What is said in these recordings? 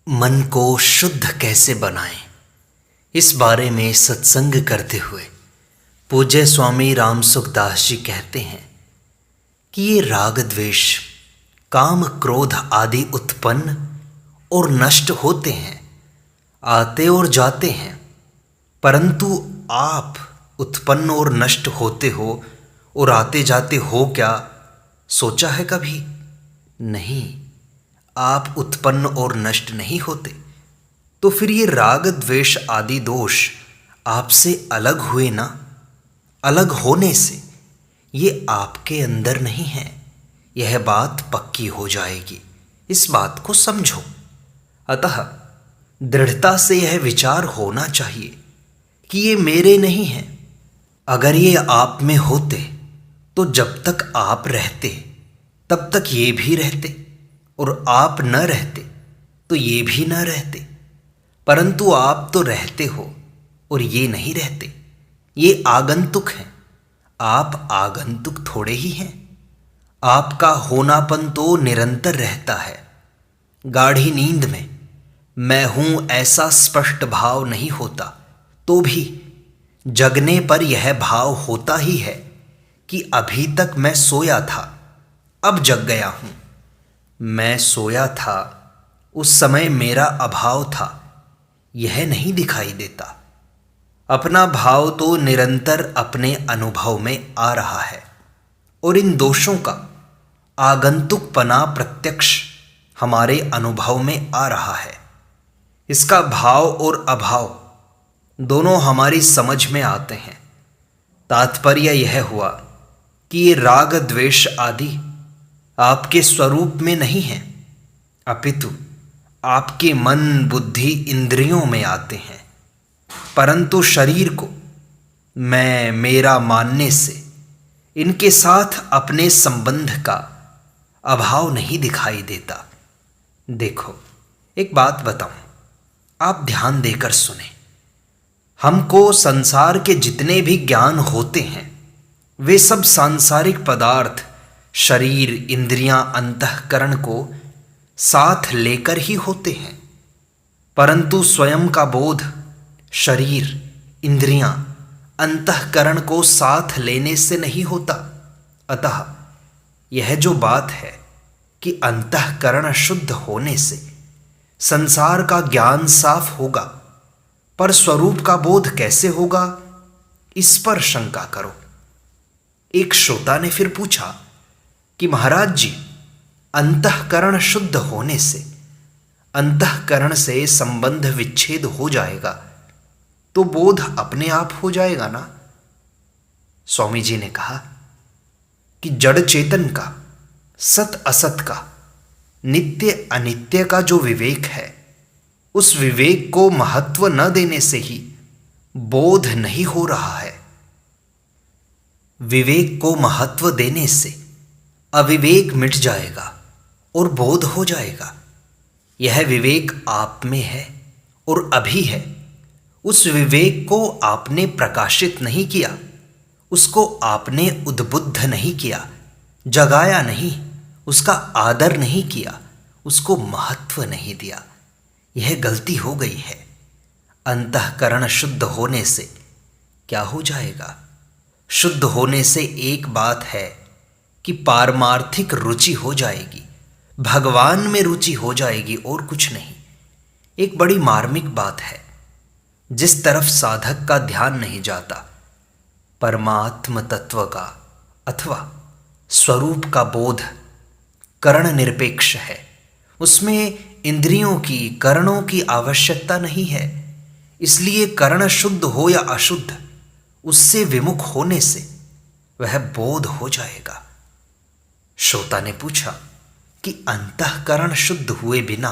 मन को शुद्ध कैसे बनाएं, इस बारे में सत्संग करते हुए पूज्य स्वामी राम सुखदास जी कहते हैं कि ये राग द्वेष, काम क्रोध आदि उत्पन्न और नष्ट होते हैं, आते और जाते हैं, परंतु आप उत्पन्न और नष्ट होते हो और आते जाते हो क्या, सोचा है कभी? नहीं, आप उत्पन्न और नष्ट नहीं होते। तो फिर ये राग द्वेष आदि दोष आपसे अलग हुए ना। अलग होने से ये आपके अंदर नहीं है, यह बात पक्की हो जाएगी। इस बात को समझो। अतः दृढ़ता से यह विचार होना चाहिए कि ये मेरे नहीं हैं। अगर ये आप में होते तो जब तक आप रहते तब तक ये भी रहते, और आप न रहते तो ये भी न रहते। परंतु आप तो रहते हो और ये नहीं रहते। ये आगंतुक हैं, आप आगंतुक थोड़े ही हैं। आपका होनापन तो निरंतर रहता है। गाढ़ी नींद में मैं हूं ऐसा स्पष्ट भाव नहीं होता, तो भी जगने पर यह भाव होता ही है कि अभी तक मैं सोया था, अब जग गया हूं। मैं सोया था, उस समय मेरा अभाव था, यह नहीं दिखाई देता। अपना भाव तो निरंतर अपने अनुभव में आ रहा है, और इन दोषों का आगंतुकपना प्रत्यक्ष हमारे अनुभव में आ रहा है। इसका भाव और अभाव दोनों हमारी समझ में आते हैं। तात्पर्य यह हुआ कि ये राग द्वेष आदि आपके स्वरूप में नहीं हैं, अपितु आपके मन बुद्धि इंद्रियों में आते हैं। परंतु शरीर को मैं मेरा मानने से इनके साथ अपने संबंध का अभाव नहीं दिखाई देता। देखो, एक बात बताऊं, आप ध्यान देकर सुने। हमको संसार के जितने भी ज्ञान होते हैं वे सब सांसारिक पदार्थ, शरीर, इंद्रियां, अंतःकरण को साथ लेकर ही होते हैं। परंतु स्वयं का बोध शरीर, इंद्रियां, अंतःकरण को साथ लेने से नहीं होता। अतः यह जो बात है कि अंतःकरण शुद्ध होने से संसार का ज्ञान साफ होगा, पर स्वरूप का बोध कैसे होगा, इस पर शंका करो। एक श्रोता ने फिर पूछा कि महाराज जी, अंतःकरण शुद्ध होने से अंतःकरण से संबंध विच्छेद हो जाएगा तो बोध अपने आप हो जाएगा ना? स्वामी जी ने कहा कि जड़ चेतन का, सत असत का, नित्य अनित्य का जो विवेक है, उस विवेक को महत्व न देने से ही बोध नहीं हो रहा है। विवेक को महत्व देने से अविवेक मिट जाएगा और बोध हो जाएगा। यह विवेक आप में है और अभी है। उस विवेक को आपने प्रकाशित नहीं किया, उसको आपने उद्बुद्ध नहीं किया, जगाया नहीं, उसका आदर नहीं किया, उसको महत्व नहीं दिया। यह गलती हो गई है। अंतःकरण शुद्ध होने से क्या हो जाएगा? शुद्ध होने से एक बात है कि पारमार्थिक रुचि हो जाएगी, भगवान में रुचि हो जाएगी, और कुछ नहीं। एक बड़ी मार्मिक बात है, जिस तरफ साधक का ध्यान नहीं जाता, परमात्म तत्व का अथवा स्वरूप का बोध करण निरपेक्ष है। उसमें इंद्रियों की, करणों की आवश्यकता नहीं है। इसलिए करण शुद्ध हो या अशुद्ध, उससे विमुख होने से वह बोध हो जाएगा। श्रोता ने पूछा कि अंतःकरण शुद्ध हुए बिना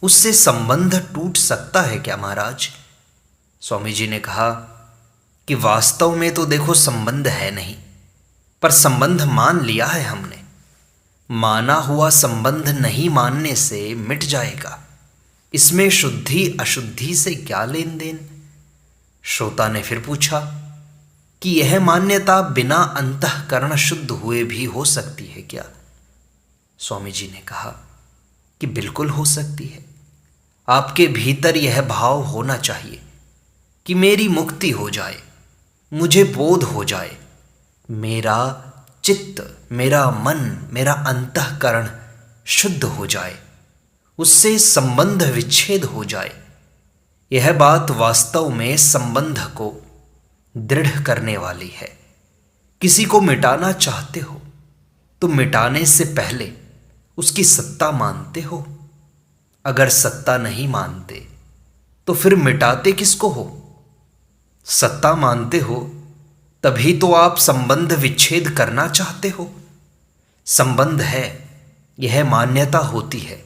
उससे संबंध टूट सकता है क्या महाराज? स्वामी जी ने कहा कि वास्तव में तो देखो संबंध है नहीं, पर संबंध मान लिया है हमने। माना हुआ संबंध नहीं मानने से मिट जाएगा। इसमें शुद्धि अशुद्धि से क्या लेन देन? श्रोता ने फिर पूछा कि यह मान्यता बिना अंतःकरण शुद्ध हुए भी हो सकती है क्या? स्वामी जी ने कहा कि बिल्कुल हो सकती है। आपके भीतर यह भाव होना चाहिए कि मेरी मुक्ति हो जाए, मुझे बोध हो जाए, मेरा चित्त, मेरा मन, मेरा अंतःकरण शुद्ध हो जाए, उससे संबंध विच्छेद हो जाए। यह बात वास्तव में संबंध को दृढ़ करने वाली है। किसी को मिटाना चाहते हो तो मिटाने से पहले उसकी सत्ता मानते हो। अगर सत्ता नहीं मानते तो फिर मिटाते किसको हो? सत्ता मानते हो तभी तो आप संबंध विच्छेद करना चाहते हो। संबंध है, यह मान्यता होती है,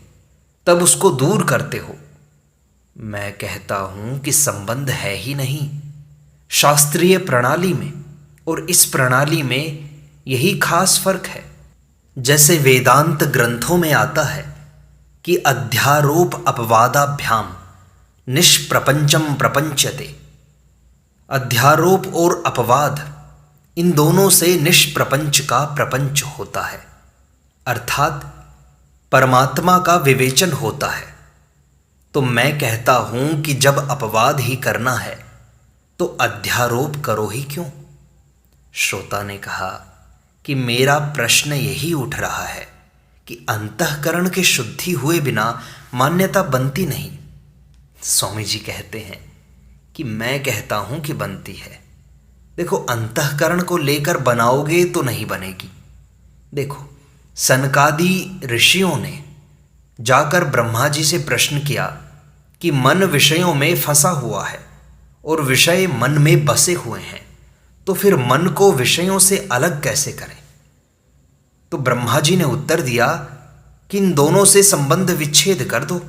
तब उसको दूर करते हो। मैं कहता हूं कि संबंध है ही नहीं। शास्त्रीय प्रणाली में और इस प्रणाली में यही खास फर्क है। जैसे वेदांत ग्रंथों में आता है कि अध्यारोप अपवादाभ्याम निष्प्रपंचम प्रपंचते। अध्यारोप और अपवाद, इन दोनों से निष्प्रपंच का प्रपंच होता है, अर्थात परमात्मा का विवेचन होता है। तो मैं कहता हूं कि जब अपवाद ही करना है तो अध्यारोप करो ही क्यों? श्रोता ने कहा कि मेरा प्रश्न यही उठ रहा है कि अंतःकरण के शुद्धि हुए बिना मान्यता बनती नहीं। स्वामी जी कहते हैं कि मैं कहता हूं कि बनती है। देखो, अंतःकरण को लेकर बनाओगे तो नहीं बनेगी। देखो, सनकादि ऋषियों ने जाकर ब्रह्मा जी से प्रश्न किया कि मन विषयों में फंसा हुआ है और विषय मन में बसे हुए हैं, तो फिर मन को विषयों से अलग कैसे करें? तो ब्रह्मा जी ने उत्तर दिया कि इन दोनों से संबंध विच्छेद कर दो।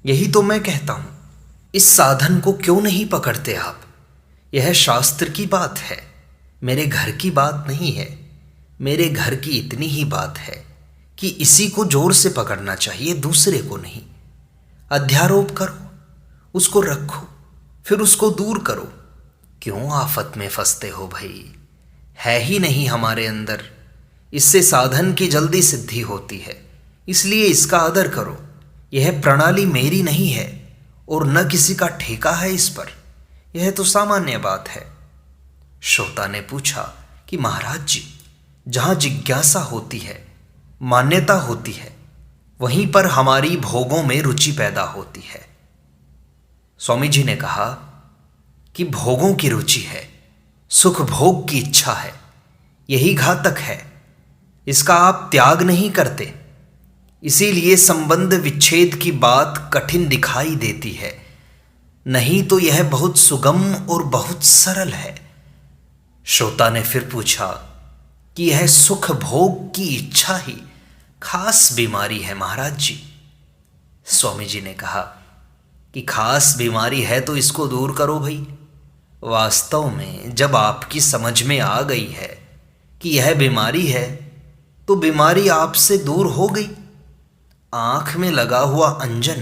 यही तो मैं कहता हूं। इस साधन को क्यों नहीं पकड़ते आप? यह शास्त्र की बात है, मेरे घर की बात नहीं है। मेरे घर की इतनी ही बात है कि इसी को जोर से पकड़ना चाहिए, दूसरे को नहीं। अध्यारोप करो, उसको रखो, फिर उसको दूर करो। क्यों आफत में फंसते हो भाई? है ही नहीं हमारे अंदर। इससे साधन की जल्दी सिद्धि होती है, इसलिए इसका आदर करो। यह प्रणाली मेरी नहीं है और न किसी का ठेका है इस पर। यह तो सामान्य बात है। श्रोता ने पूछा कि महाराज जी, जहां जिज्ञासा होती है, मान्यता होती है, वहीं पर हमारी भोगों में रुचि पैदा होती है। स्वामी जी ने कहा कि भोगों की रुचि है, सुख भोग की इच्छा है, यही घातक है। इसका आप त्याग नहीं करते, इसीलिए संबंध विच्छेद की बात कठिन दिखाई देती है। नहीं तो यह बहुत सुगम और बहुत सरल है। श्रोता ने फिर पूछा कि यह सुख भोग की इच्छा ही खास बीमारी है महाराज जी। स्वामी जी ने कहा कि खास बीमारी है तो इसको दूर करो भाई। वास्तव में जब आपकी समझ में आ गई है कि यह बीमारी है तो बीमारी आपसे दूर हो गई। आंख में लगा हुआ अंजन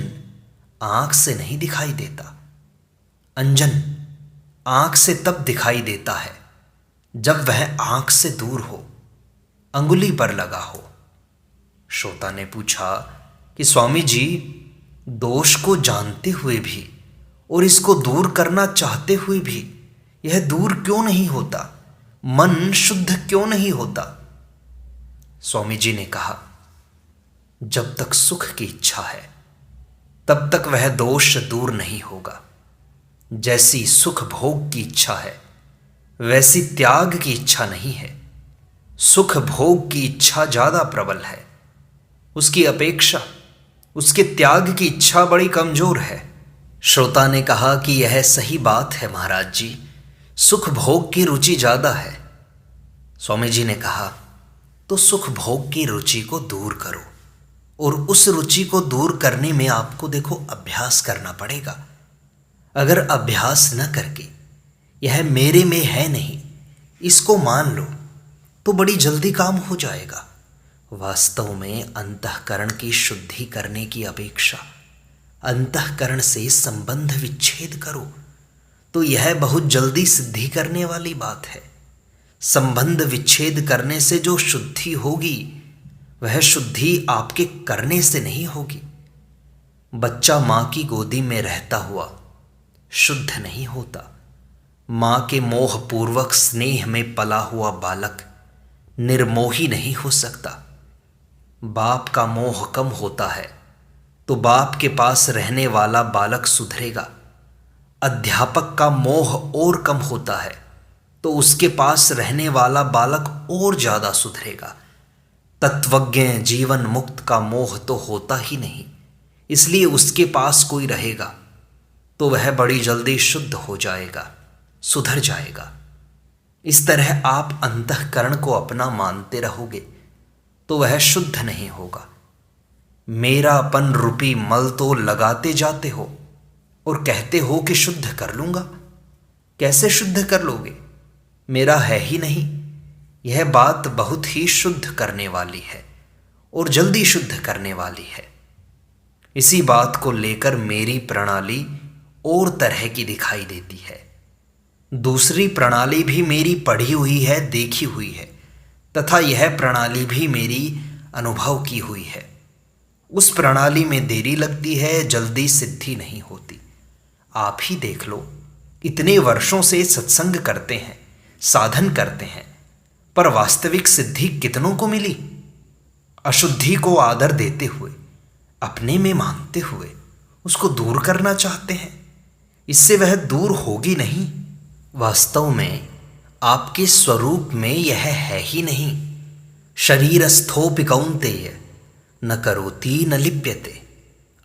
आंख से नहीं दिखाई देता। अंजन आंख से तब दिखाई देता है जब वह आंख से दूर हो, अंगुली पर लगा हो। श्रोता ने पूछा कि स्वामी जी, दोष को जानते हुए भी और इसको दूर करना चाहते हुए भी यह दूर क्यों नहीं होता? मन शुद्ध क्यों नहीं होता? स्वामी जी ने कहा, जब तक सुख की इच्छा है तब तक वह दोष दूर नहीं होगा। जैसी सुख भोग की इच्छा है वैसी त्याग की इच्छा नहीं है। सुख भोग की इच्छा ज्यादा प्रबल है, उसकी अपेक्षा उसके त्याग की इच्छा बड़ी कमजोर है। श्रोता ने कहा कि यह सही बात है महाराज जी, सुख भोग की रुचि ज्यादा है। स्वामी जी ने कहा, तो सुख भोग की रुचि को दूर करो, और उस रुचि को दूर करने में आपको देखो अभ्यास करना पड़ेगा। अगर अभ्यास न करके यह मेरे में है नहीं इसको मान लो तो बड़ी जल्दी काम हो जाएगा। वास्तव में अंतःकरण की शुद्धि करने की अपेक्षा अंतःकरण से संबंध विच्छेद करो तो यह बहुत जल्दी सिद्धि करने वाली बात है। संबंध विच्छेद करने से जो शुद्धि होगी वह शुद्धि आपके करने से नहीं होगी। बच्चा माँ की गोदी में रहता हुआ शुद्ध नहीं होता। माँ के मोहपूर्वक स्नेह में पला हुआ बालक निर्मोही नहीं हो सकता। बाप का मोह कम होता है तो बाप के पास रहने वाला बालक सुधरेगा। अध्यापक का मोह और कम होता है तो उसके पास रहने वाला बालक और ज्यादा सुधरेगा। तत्वज्ञ जीवन मुक्त का मोह तो होता ही नहीं, इसलिए उसके पास कोई रहेगा तो वह बड़ी जल्दी शुद्ध हो जाएगा, सुधर जाएगा। इस तरह आप अंतःकरण को अपना मानते रहोगे तो वह शुद्ध नहीं होगा। मेरापन रूपी मल तो लगाते जाते हो और कहते हो कि शुद्ध कर लूंगा। कैसे शुद्ध कर लोगे? मेरा है ही नहीं। यह बात बहुत ही शुद्ध करने वाली है और जल्दी शुद्ध करने वाली है। इसी बात को लेकर मेरी प्रणाली और तरह की दिखाई देती है। दूसरी प्रणाली भी मेरी पढ़ी हुई है, देखी हुई है, तथा यह प्रणाली भी मेरी अनुभव की हुई है। उस प्रणाली में देरी लगती है, जल्दी सिद्धि नहीं होती। आप ही देख लो, इतने वर्षों से सत्संग करते हैं, साधन करते हैं, पर वास्तविक सिद्धि कितनों को मिली? अशुद्धि को आदर देते हुए, अपने में मानते हुए उसको दूर करना चाहते हैं। इससे वह दूर होगी नहीं। वास्तव में आपके स्वरूप में यह है ही नहीं। शरीरस्थोपि कौन्तेय न करोति न लिप्यते,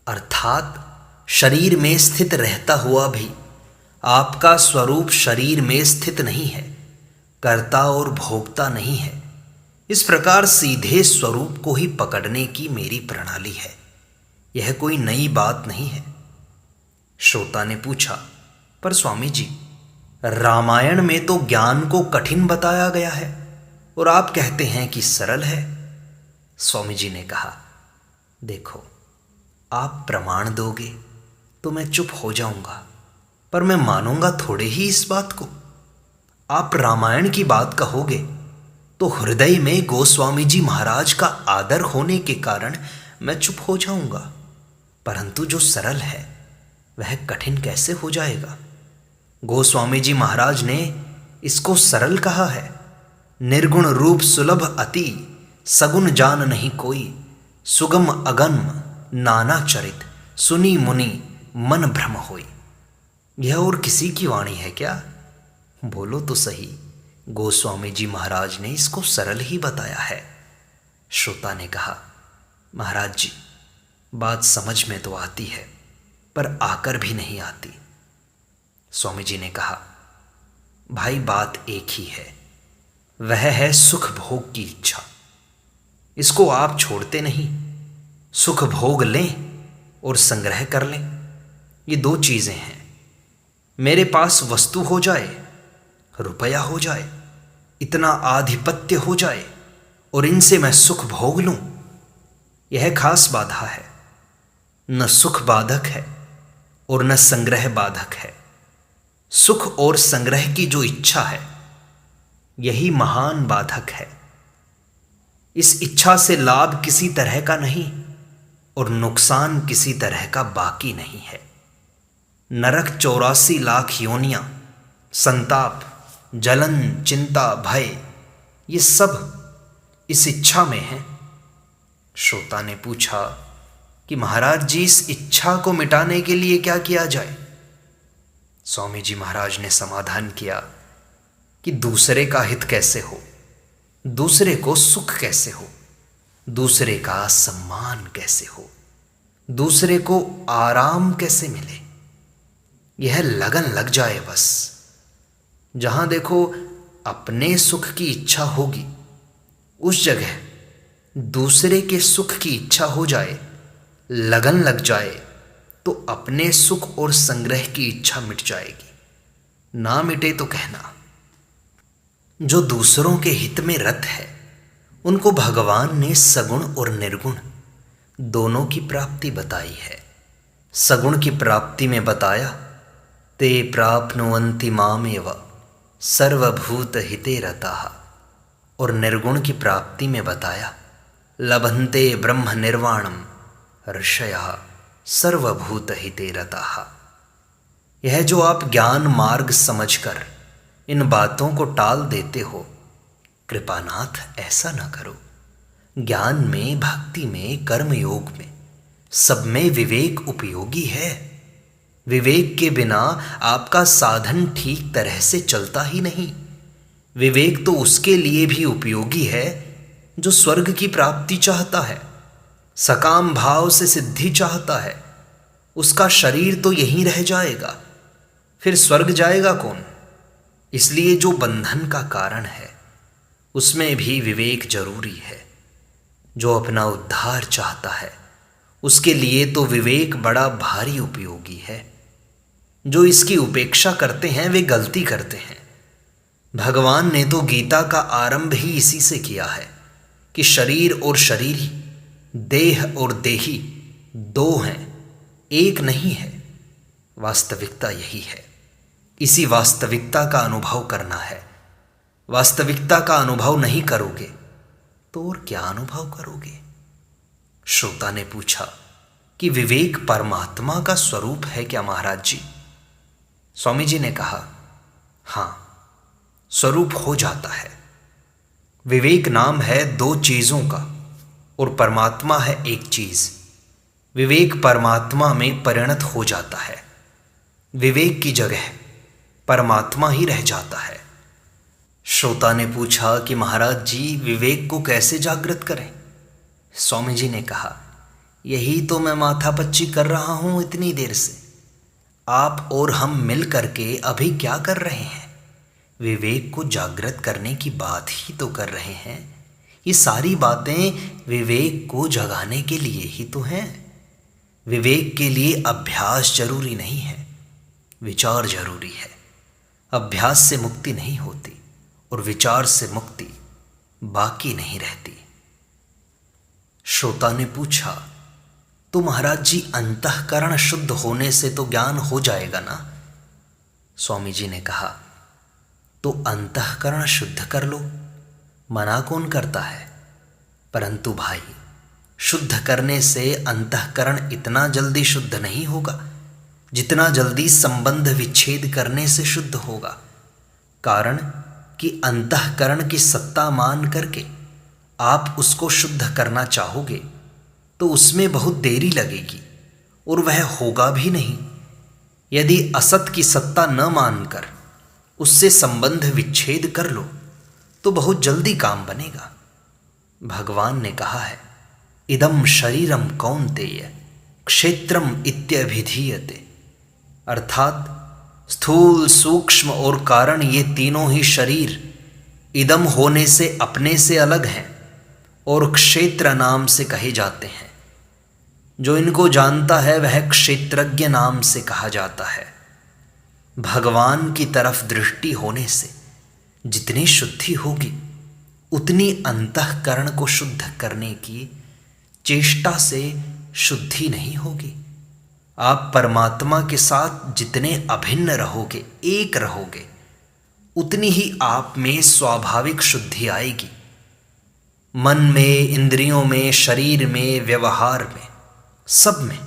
अर्थात शरीर में स्थित रहता हुआ भी आपका स्वरूप शरीर में स्थित नहीं है, कर्ता और भोक्ता नहीं है। इस प्रकार सीधे स्वरूप को ही पकड़ने की मेरी प्रणाली है। यह कोई नई बात नहीं है। श्रोता ने पूछा, पर स्वामी जी, रामायण में तो ज्ञान को कठिन बताया गया है और आप कहते हैं कि सरल है। स्वामी जी ने कहा, देखो, आप प्रमाण दोगे तो मैं चुप हो जाऊंगा, पर मैं मानूंगा थोड़े ही इस बात को। आप रामायण की बात कहोगे तो हृदय में गोस्वामी जी महाराज का आदर होने के कारण मैं चुप हो जाऊंगा, परंतु जो सरल है वह कठिन कैसे हो जाएगा? गोस्वामी जी महाराज ने इसको सरल कहा है। निर्गुण रूप सुलभ अति, सगुण जान नहीं कोई, सुगम अगम नाना चरित, सुनी मुनि मन भ्रम होई। यह और किसी की वाणी है क्या? बोलो तो सही। गोस्वामी जी महाराज ने इसको सरल ही बताया है। श्रोता ने कहा, महाराज जी, बात समझ में तो आती है पर आकर भी नहीं आती। स्वामी जी ने कहा, भाई बात एक ही है, वह है सुख भोग की इच्छा। इसको आप छोड़ते नहीं। सुख भोग लें और संग्रह कर लें, ये दो चीजें हैं। मेरे पास वस्तु हो जाए, रुपया हो जाए, इतना आधिपत्य हो जाए और इनसे मैं सुख भोग लूं, यह खास बाधा है। न सुख बाधक है और न संग्रह बाधक है। सुख और संग्रह की जो इच्छा है, यही महान बाधक है। इस इच्छा से लाभ किसी तरह का नहीं और नुकसान किसी तरह का बाकी नहीं है। नरक 84 लाख योनियां, संताप, जलन, चिंता, भय, ये सब इस इच्छा में है। श्रोता ने पूछा कि महाराज जी, इस इच्छा को मिटाने के लिए क्या किया जाए? स्वामी जी महाराज ने समाधान किया कि दूसरे का हित कैसे हो, दूसरे को सुख कैसे हो, दूसरे का सम्मान कैसे हो, दूसरे को आराम कैसे मिले, यह लगन लग जाए बस। जहां देखो अपने सुख की इच्छा होगी, उस जगह दूसरे के सुख की इच्छा हो जाए, लगन लग जाए, तो अपने सुख और संग्रह की इच्छा मिट जाएगी। ना मिटे तो कहना। जो दूसरों के हित में रत है, उनको भगवान ने सगुण और निर्गुण दोनों की प्राप्ति बताई है। सगुण की प्राप्ति में बताया, ते प्राप्नुवन्ति मामेव सर्वभूत हिते रताः, और निर्गुण की प्राप्ति में बताया, लभन्ते ब्रह्म निर्वाणम ऋषयः सर्वभूत हिते रताः। यह जो आप ज्ञान मार्ग समझकर इन बातों को टाल देते हो, कृपानाथ ऐसा न करो। ज्ञान में, भक्ति में, कर्म योग में, सब में विवेक उपयोगी है। विवेक के बिना आपका साधन ठीक तरह से चलता ही नहीं। विवेक तो उसके लिए भी उपयोगी है जो स्वर्ग की प्राप्ति चाहता है, सकाम भाव से सिद्धि चाहता है। उसका शरीर तो यहीं रह जाएगा, फिर स्वर्ग जाएगा कौन? इसलिए जो बंधन का कारण है उसमें भी विवेक जरूरी है। जो अपना उद्धार चाहता है उसके लिए तो विवेक बड़ा भारी उपयोगी है। जो इसकी उपेक्षा करते हैं वे गलती करते हैं। भगवान ने तो गीता का आरंभ ही इसी से किया है कि शरीर और शरीरी, देह और देही दो हैं, एक नहीं है। वास्तविकता यही है। इसी वास्तविकता का अनुभव करना है। वास्तविकता का अनुभव नहीं करोगे तो और क्या अनुभव करोगे? श्रोता ने पूछा कि विवेक परमात्मा का स्वरूप है क्या महाराज जी? स्वामी जी ने कहा, हां, स्वरूप हो जाता है। विवेक नाम है दो चीजों का और परमात्मा है एक चीज। विवेक परमात्मा में परिणत हो जाता है। विवेक की जगह परमात्मा ही रह जाता है। श्रोता ने पूछा कि महाराज जी विवेक को कैसे जागृत करें? स्वामी जी ने कहा, यही तो मैं माथापच्ची कर रहा हूं इतनी देर से। आप और हम मिल करके अभी क्या कर रहे हैं? विवेक को जागृत करने की बात ही तो कर रहे हैं। ये सारी बातें विवेक को जगाने के लिए ही तो हैं। विवेक के लिए अभ्यास जरूरी नहीं है, विचार जरूरी है। अभ्यास से मुक्ति नहीं होती और विचार से मुक्ति बाकी नहीं रहती। श्रोता ने पूछा, तो महाराज जी अंतःकरण शुद्ध होने से तो ज्ञान हो जाएगा ना? स्वामी जी ने कहा, तो अंतःकरण शुद्ध कर लो, मना कौन करता है? परंतु भाई, शुद्ध करने से अंतःकरण इतना जल्दी शुद्ध नहीं होगा जितना जल्दी संबंध विच्छेद करने से शुद्ध होगा। कारण कि अंतःकरण की सत्ता मान करके आप उसको शुद्ध करना चाहोगे तो उसमें बहुत देरी लगेगी और वह होगा भी नहीं। यदि असत की सत्ता न मानकर उससे संबंध विच्छेद कर लो तो बहुत जल्दी काम बनेगा। भगवान ने कहा है, इदम शरीरम कौन्तेय क्षेत्रम इत्यभिधीयते। अर्थात स्थूल, सूक्ष्म और कारण ये तीनों ही शरीर इदम होने से अपने से अलग हैं और क्षेत्र नाम से कहे जाते हैं। जो इनको जानता है वह क्षेत्रज्ञ नाम से कहा जाता है। भगवान की तरफ दृष्टि होने से जितनी शुद्धि होगी उतनी अंतःकरण को शुद्ध करने की चेष्टा से शुद्धि नहीं होगी। आप परमात्मा के साथ जितने अभिन्न रहोगे, एक रहोगे, उतनी ही आप में स्वाभाविक शुद्धि आएगी। मन में, इंद्रियों में, शरीर में, व्यवहार में, सब में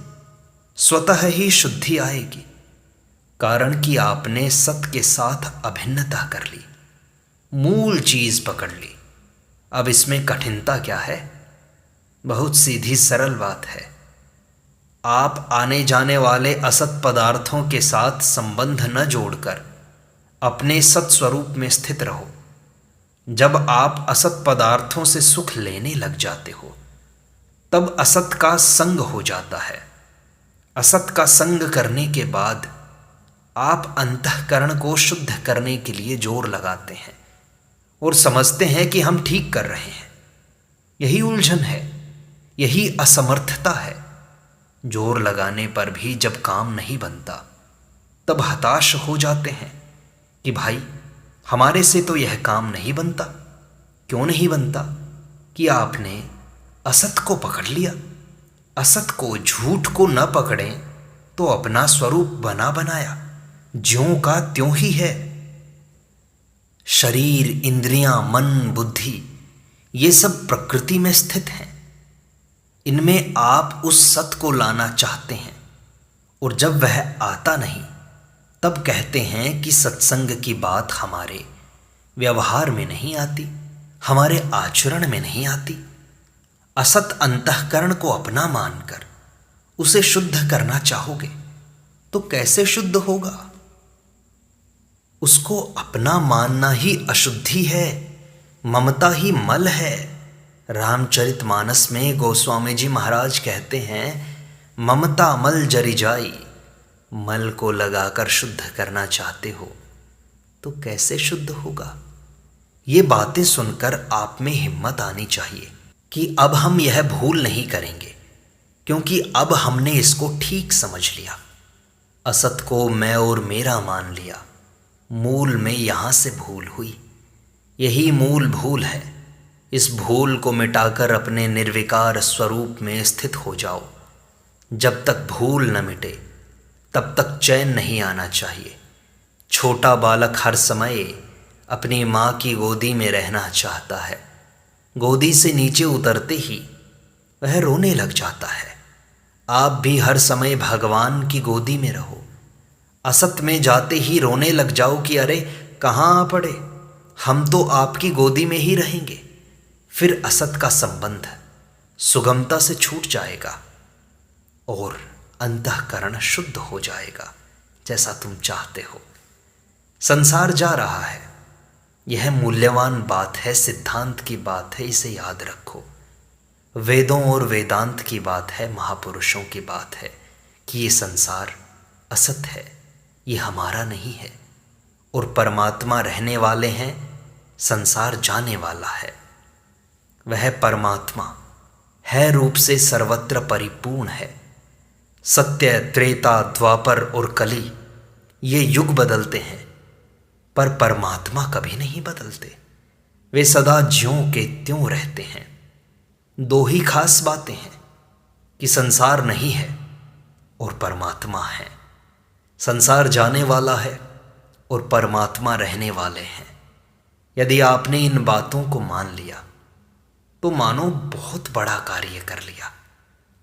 स्वतः ही शुद्धि आएगी। कारण कि आपने सत के साथ अभिन्नता कर ली, मूल चीज पकड़ ली। अब इसमें कठिनता क्या है? बहुत सीधी सरल बात है। आप आने जाने वाले असत पदार्थों के साथ संबंध न जोड़कर अपने सत स्वरूप में स्थित रहो। जब आप असत पदार्थों से सुख लेने लग जाते हो तब असत का संग हो जाता है। असत का संग करने के बाद आप अंतःकरण को शुद्ध करने के लिए जोर लगाते हैं और समझते हैं कि हम ठीक कर रहे हैं। यही उलझन है, यही असमर्थता है। जोर लगाने पर भी जब काम नहीं बनता तब हताश हो जाते हैं कि भाई हमारे से तो यह काम नहीं बनता। क्यों नहीं बनता? कि आपने असत को पकड़ लिया। असत को, झूठ को न पकड़ें तो अपना स्वरूप बना बनाया ज्यों का त्यों ही है। शरीर, इंद्रियां, मन, बुद्धि ये सब प्रकृति में स्थित हैं। इनमें आप उस सत को लाना चाहते हैं और जब वह आता नहीं तब कहते हैं कि सत्संग की बात हमारे व्यवहार में नहीं आती, हमारे आचरण में नहीं आती। असत अंतःकरण को अपना मानकर उसे शुद्ध करना चाहोगे तो कैसे शुद्ध होगा? उसको अपना मानना ही अशुद्धि है, ममता ही मल है। रामचरितमानस में गोस्वामी जी महाराज कहते हैं, ममता मल जरि जाई। मल को लगाकर शुद्ध करना चाहते हो तो कैसे शुद्ध होगा? ये बातें सुनकर आप में हिम्मत आनी चाहिए कि अब हम यह भूल नहीं करेंगे, क्योंकि अब हमने इसको ठीक समझ लिया। असत को मैं और मेरा मान लिया। मूल में यहाँ से भूल हुई, यही मूल भूल है। इस भूल को मिटाकर अपने निर्विकार स्वरूप में स्थित हो जाओ। जब तक भूल न मिटे तब तक चैन नहीं आना चाहिए। छोटा बालक हर समय अपनी माँ की गोदी में रहना चाहता है। गोदी से नीचे उतरते ही वह रोने लग जाता है। आप भी हर समय भगवान की गोदी में रहो। असत में जाते ही रोने लग जाओ कि अरे कहाँ आ पड़े, हम तो आपकी गोदी में ही रहेंगे। फिर असत का संबंध सुगमता से छूट जाएगा और अंतःकरण शुद्ध हो जाएगा, जैसा तुम चाहते हो। संसार जा रहा है, यह मूल्यवान बात है, सिद्धांत की बात है, इसे याद रखो। वेदों और वेदांत की बात है, महापुरुषों की बात है कि ये संसार असत है, ये हमारा नहीं है। और परमात्मा रहने वाले हैं, संसार जाने वाला है। वह परमात्मा है रूप से सर्वत्र परिपूर्ण है। सत्य, त्रेता, द्वापर और कली ये युग बदलते हैं, पर परमात्मा कभी नहीं बदलते। वे सदा ज्यों के त्यों रहते हैं। दो ही खास बातें हैं कि संसार नहीं है और परमात्मा है। संसार जाने वाला है और परमात्मा रहने वाले हैं। यदि आपने इन बातों को मान लिया तो मानो बहुत बड़ा कार्य कर लिया,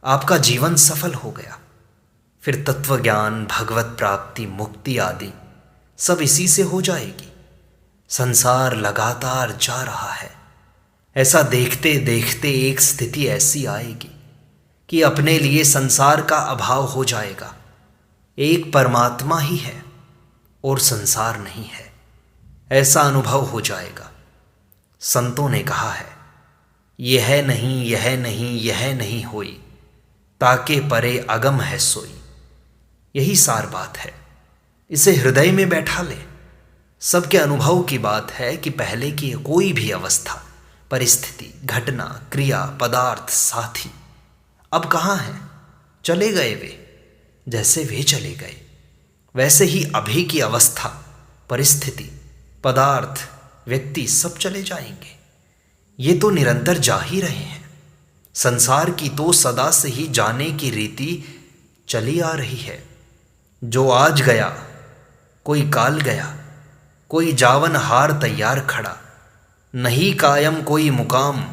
आपका जीवन सफल हो गया। फिर तत्व ज्ञान, भगवत प्राप्ति, मुक्ति आदि सब इसी से हो जाएगी। संसार लगातार जा रहा है। ऐसा देखते देखते एक स्थिति ऐसी आएगी कि अपने लिए संसार का अभाव हो जाएगा। एक परमात्मा ही है और संसार नहीं है, ऐसा अनुभव हो जाएगा। संतों ने कहा है, यह नहीं, यह नहीं, यह नहीं होई, ताके परे अगम है सोई। यही सार बात है, इसे हृदय में बैठा ले। सबके अनुभव की बात है कि पहले की कोई भी अवस्था, परिस्थिति, घटना, क्रिया, पदार्थ, साथी अब कहाँ हैं? चले गए वे। जैसे वे चले गए वैसे ही अभी की अवस्था, परिस्थिति, पदार्थ, व्यक्ति सब चले जाएंगे। ये तो निरंतर जा ही रहे हैं। संसार की तो सदा से ही जाने की रीति चली आ रही है। जो आज गया, कोई काल गया, कोई जावन हार तैयार खड़ा। नहीं कायम कोई मुकाम,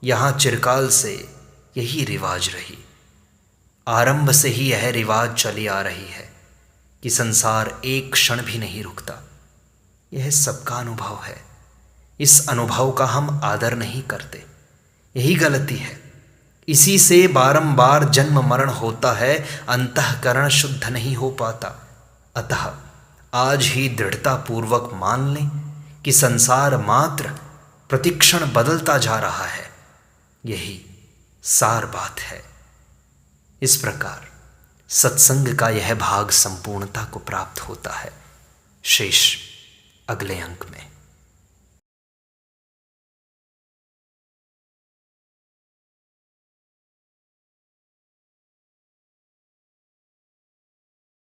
यहाँ चिरकाल से यही रिवाज रही। आरंभ से ही यह रिवाज चली आ रही है कि संसार एक क्षण भी नहीं रुकता। यह सबका अनुभव है। इस अनुभव का हम आदर नहीं करते, यही गलती है। इसी से बारंबार जन्म मरण होता है, अंतःकरण शुद्ध नहीं हो पाता। अतः आज ही दृढ़ता पूर्वक मान लें कि संसार मात्र प्रतिक्षण बदलता जा रहा है। यही सार बात है। इस प्रकार सत्संग का यह भाग संपूर्णता को प्राप्त होता है। शेष अगले अंक में।